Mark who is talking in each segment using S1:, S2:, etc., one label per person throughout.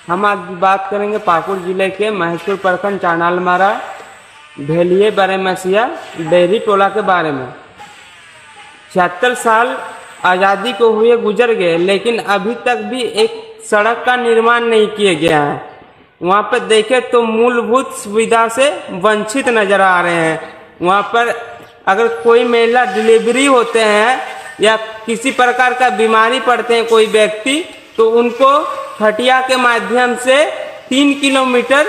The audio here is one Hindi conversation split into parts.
S1: हम आज बात करेंगे पाकुड़ जिले के महसपुर प्रखंड चांडालमारा भेलिए बरेमसिया डेहरी टोला के बारे में। 76 साल आज़ादी को हुए गुजर गए, लेकिन अभी तक भी एक सड़क का निर्माण नहीं किया गया है। वहाँ पर देखें तो मूलभूत सुविधा से वंचित नजर आ रहे हैं। वहाँ पर अगर कोई महिला डिलीवरी होते हैं या किसी प्रकार का बीमारी पड़ते हैं कोई व्यक्ति, तो उनको खटिया के माध्यम से 3 किलोमीटर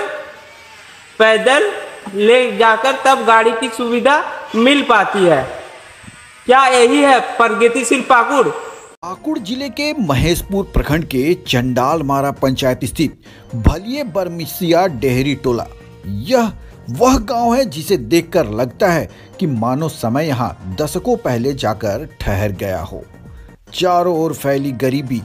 S1: पैदल ले जाकर तब गाड़ी की सुविधा मिल पाती है। क्या यही है प्रगतिशील पाकुड़?
S2: पाकुड़ जिले के महेशपुर प्रखंड के चांडालमारा पंचायत स्थित भेलिए बरेमसिया डेहरी टोला, यह वह गांव है जिसे देखकर लगता है कि मानो समय यहाँ दशकों पहले जाकर ठहर गया हो। चारों ओर फैली गरीबी,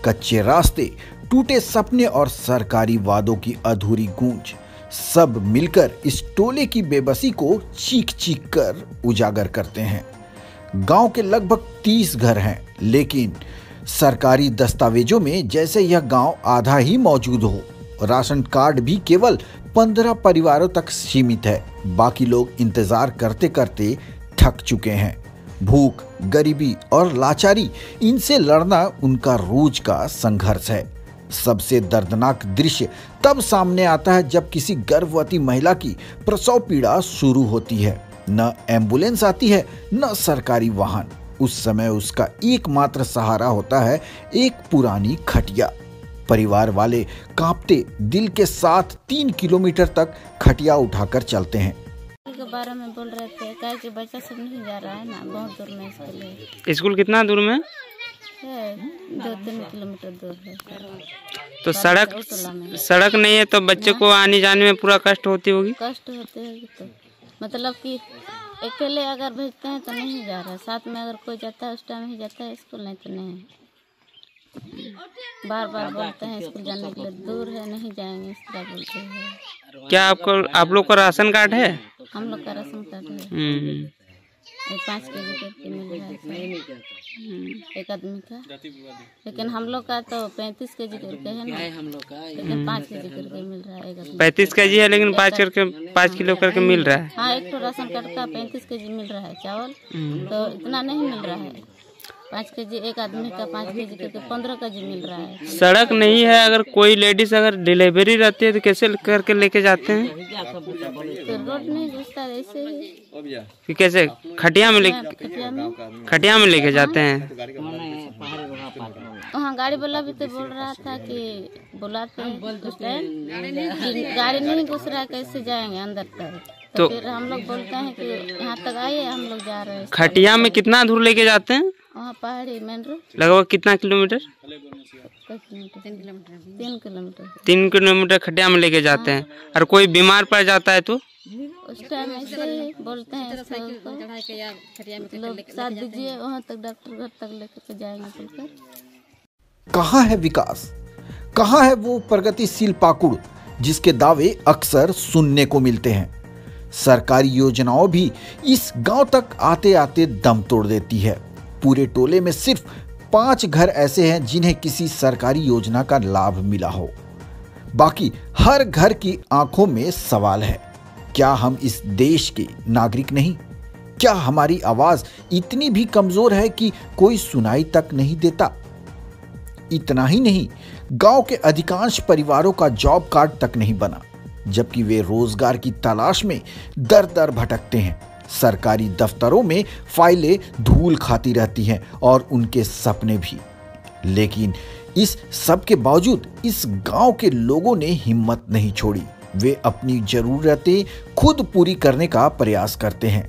S2: कच्चे रास्ते, टूटे सपने और सरकारी वादों की अधूरी गूंज सब मिलकर इस टोले की बेबसी को चीख चीख कर उजागर करते हैं। गांव के लगभग 30 घर हैं, लेकिन सरकारी दस्तावेजों में जैसे यह गांव आधा ही मौजूद हो। राशन कार्ड भी केवल 15 परिवारों तक सीमित है। बाकी लोग इंतजार करते करते थक चुके हैं। भूख, गरीबी और लाचारी, इनसे लड़ना उनका रोज का संघर्ष है। सबसे दर्दनाक दृश्य तब सामने आता है जब किसी गर्भवती महिला की प्रसव पीड़ा शुरू होती है। न एम्बुलेंस आती है, न सरकारी वाहन। उस समय उसका एकमात्र सहारा होता है एक पुरानी खटिया। परिवार वाले कांपते दिल के साथ 3 किलोमीटर तक खटिया उठाकर चलते हैं।
S3: के बारे में बोल रहे थे क्या कि बच्चा सब नहीं जा रहा है ना, बहुत दूर में स्कूल है।
S1: स्कूल कितना दूर में
S3: है? 2-3 किलोमीटर दूर है।
S1: तो सड़क नहीं है तो बच्चे को आने जाने में पूरा कष्ट होती होगी।
S3: कष्ट होते हैं तो मतलब कि अकेले अगर भेजते हैं तो नहीं जा रहा है, साथ में अगर कोई जाता है उस टाइम ही जाता है स्कूल, नहीं तो नहीं। बार बार बोलते हैं स्कूल जाने के लिए, दूर है नहीं जाएंगे, इस तरह बोलते हैं।
S1: क्या आप लोग का राशन कार्ड है?
S3: हम लोग का राशन कार्ड है। 5 केजी करके मिल रहा है एक आदमी का, लेकिन हम लोग का तो 35 केजी करके है ना, लेकिन 5 केजी करके मिल रहा है एक आदमी।
S1: 35 केजी है लेकिन 5 किलो करके मिल रहा है।
S3: हाँ, एक तो राशन कार्ड का 35 केजी मिल रहा है चावल, तो इतना नहीं मिल रहा है। 5 केजी एक आदमी का 5 केजी करके 15 केजी मिल रहा है।
S1: सड़क नहीं है, अगर कोई लेडीज अगर डिलीवरी रहती है तो कैसे करके लेके जाते हैं?
S3: तो रोड नहीं घुसता ऐसे ही,
S1: कैसे खटिया में लेके जाते हैं।
S3: वहाँ गाड़ी वाला भी तो बोल रहा था कि बुलाते हैं उस टाइम, गाड़ी नहीं घुस रहा है, कैसे जाएंगे अंदर तक। तो फिर हम लोग बोलते हैं कि यहाँ तक आइए, हम लोग जा रहे हैं।
S1: खटिया में कितना दूर लेके जाते हैं?
S3: वहाँ पहाड़ी मेन रोड।
S1: लगभग कितना किलोमीटर? 3 किलोमीटर खटिया में लेके जाते हैं। और कोई बीमार पड़ जाता है तो
S3: उस टाइम ऐसे ही बोलते हैं लोग साथ दीजिए, वहाँ तक डॉक्टर घर तक लेकर जाएंगे बोलकर।
S2: कहाँ है विकास? कहाँ है वो प्रगतिशील पाकुड़ जिसके दावे अक्सर सुनने को मिलते हैं? सरकारी योजनाओं भी इस गांव तक आते आते दम तोड़ देती है। पूरे टोले में सिर्फ 5 घर ऐसे हैं जिन्हें किसी सरकारी योजना का लाभ मिला हो। बाकी हर घर की आंखों में सवाल है, क्या हम इस देश के नागरिक नहीं? क्या हमारी आवाज इतनी भी कमजोर है कि कोई सुनाई तक नहीं देता? इतना ही नहीं, गांव के अधिकांश परिवारों का जॉब कार्ड तक नहीं बना, जबकि वे रोजगार की तलाश में दर दर भटकते हैं। सरकारी दफ्तरों में फाइलें धूल खाती रहती हैं और उनके सपने भी। लेकिन इस सब के बावजूद इस गांव के लोगों ने हिम्मत नहीं छोड़ी। वे अपनी जरूरतें खुद पूरी करने का प्रयास करते हैं।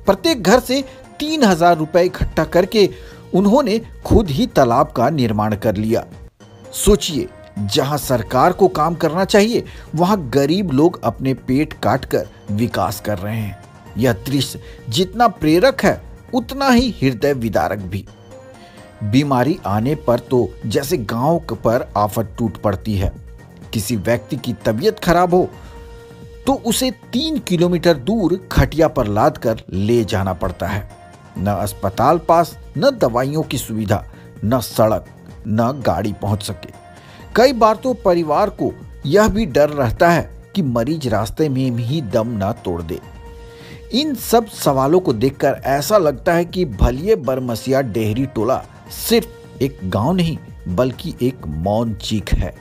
S2: प्रत्येक घर से 3000 रुपए इकट्ठा करके उन्होंने खुद ही तालाब का निर्माण कर लिया। सोचिए, जहां सरकार को काम करना चाहिए, वहां गरीब लोग अपने पेट काटकर विकास कर रहे हैं। यह दृश्य जितना प्रेरक है उतना ही हृदय विदारक भी। बीमारी आने पर तो जैसे गांव पर आफत टूट पड़ती है। किसी व्यक्ति की तबीयत खराब हो तो उसे 3 किलोमीटर दूर खटिया पर लादकर ले जाना पड़ता है। न अस्पताल पास, न दवाइयों की सुविधा, न सड़क, न गाड़ी पहुंच सके। कई बार तो परिवार को यह भी डर रहता है कि मरीज रास्ते में ही दम न तोड़ दे। इन सब सवालों को देखकर ऐसा लगता है कि भलिए बरमसिया डेहरी टोला सिर्फ एक गांव नहीं बल्कि एक मौन चीख है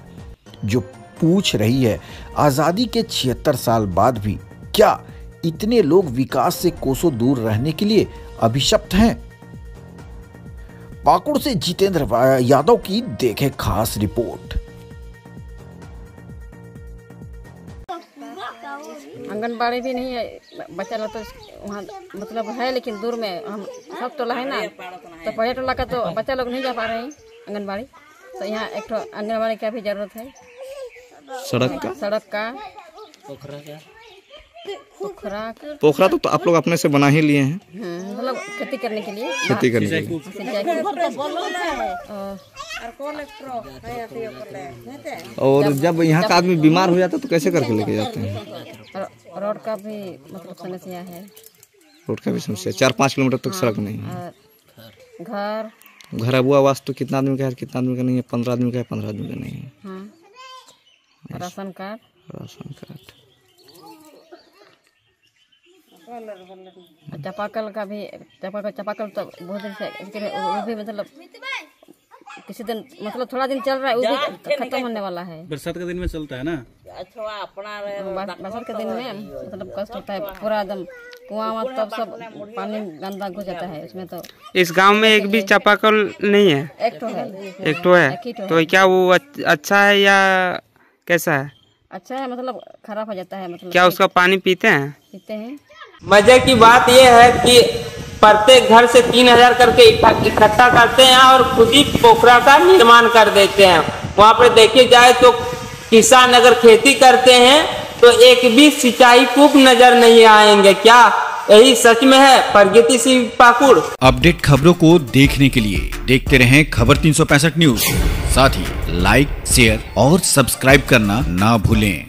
S2: जो पूछ रही है, आजादी के 76 साल बाद भी क्या इतने लोग विकास से कोसों दूर रहने के लिए अभिशप्त हैं? पाकुड़ से जितेंद्र यादव की देखे खास रिपोर्ट।
S4: आंगनबाड़ी भी नहीं है, बच्चा लोग तो वहाँ मतलब है लेकिन दूर में, हम सब टोला है ना, तो पहले टोला का तो बच्चा लोग नहीं जा पा रहे हैं आंगनबाड़ी, तो यहाँ एक तो आंगनबाड़ी का भी जरूरत है। सड़क का
S5: पोखरा तो आप लोग अपने से बना ही लिए हैं,
S4: मतलब खेती करने के लिए,
S5: और जब यहाँ का आदमी बीमार हो जाता है तो कैसे करके लेके जाते हैं?
S4: रोड का भी मतलब समस्या है,
S5: रोड का भी समस्या, 4-5 किलोमीटर तक सड़क नहीं है। घर अबुआ आवास तो कितना आदमी का है, कितना आदमी का नहीं है? 15 आदमी का है, 15 आदमी का नहीं है।
S4: राशन कार्ड चापाकल का भी, चापाकल तो बहुत दिन से वो भी मतलब किसी दिन मतलब थोड़ा दिन चल रहा है, वो भी खत्म होने वाला है।
S6: बरसात के दिन में चलता है ना,
S4: बरसात के दिन में मतलब कष्ट होता है, पूरा एकदम कुआं तब सब पानी गंदा घुस जाता है उसमें। तो
S1: इस गांव में एक भी चापाकल नहीं है?
S4: एक तो है।
S1: तो क्या वो अच्छा है या कैसा है?
S4: अच्छा है, मतलब खराब हो जाता है। मतलब
S1: क्या उसका पानी पीते हैं?
S7: मजे की बात यह है कि प्रत्येक घर से 3000 करके इकट्ठा करते हैं और खुद ही पोखरा का निर्माण कर देते हैं। वहाँ पर देखे जाए तो किसान अगर खेती करते हैं तो एक भी सिंचाई कूप नजर नहीं आएंगे। क्या यही सच में है प्रगतिशील पाकुड़?
S8: अपडेट खबरों को देखने के लिए देखते रहें खबर 365 न्यूज। साथ ही लाइक, शेयर और सब्सक्राइब करना ना भूलें।